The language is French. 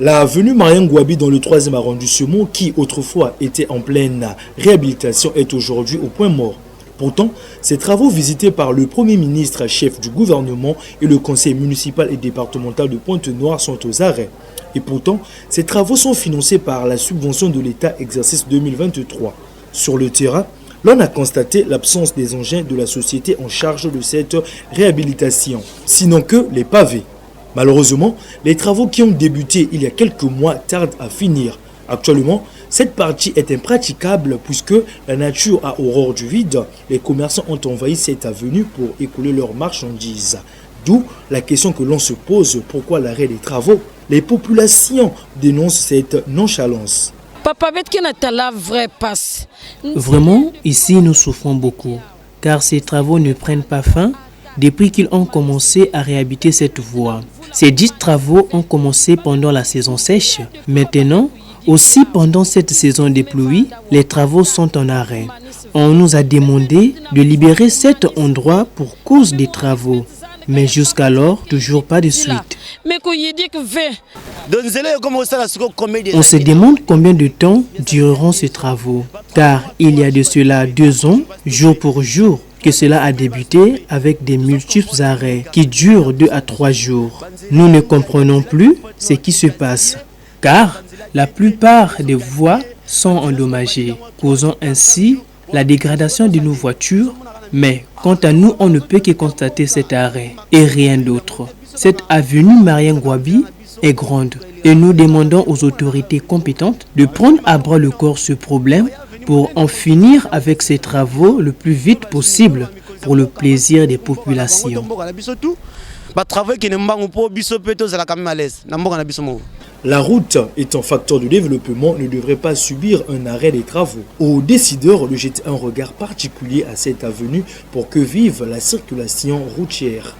La avenue Marien Ngouabi dans le 3e arrondissement, qui autrefois était en pleine réhabilitation, est aujourd'hui au point mort. Pourtant, ces travaux visités par le Premier ministre, chef du gouvernement et le conseil municipal et départemental de Pointe-Noire sont aux arrêts. Et pourtant, ces travaux sont financés par la subvention de l'État exercice 2023. Sur le terrain, l'on a constaté l'absence des engins de la société en charge de cette réhabilitation, sinon que les pavés. Malheureusement, les travaux qui ont débuté il y a quelques mois tardent à finir. Actuellement, cette partie est impraticable puisque la nature a horreur du vide. Les commerçants ont envahi cette avenue pour écouler leurs marchandises. D'où la question que l'on se pose, pourquoi l'arrêt des travaux? Les populations dénoncent cette nonchalance. Vraiment, ici nous souffrons beaucoup, car ces travaux ne prennent pas fin depuis qu'ils ont commencé à réhabiliter cette voie. Ces 10 travaux ont commencé pendant la saison sèche. Maintenant, aussi pendant cette saison des pluies, les travaux sont en arrêt. On nous a demandé de libérer cet endroit pour cause des travaux. Mais jusqu'alors, toujours pas de suite. On se demande combien de temps dureront ces travaux. Car il y a de cela 2 ans, jour pour jour, que cela a débuté avec des multiples arrêts qui durent 2 à 3 jours. Nous ne comprenons plus ce qui se passe, car la plupart des voies sont endommagées, causant ainsi la dégradation de nos voitures. Mais quant à nous, on ne peut que constater cet arrêt et rien d'autre. Cette avenue Marien Ngouabi est grande et nous demandons aux autorités compétentes de prendre à bras le corps ce problème pour en finir avec ces travaux le plus vite possible pour le plaisir des populations. La route étant facteur de développement ne devrait pas subir un arrêt des travaux. Aux décideurs de jeter un regard particulier à cette avenue pour que vive la circulation routière.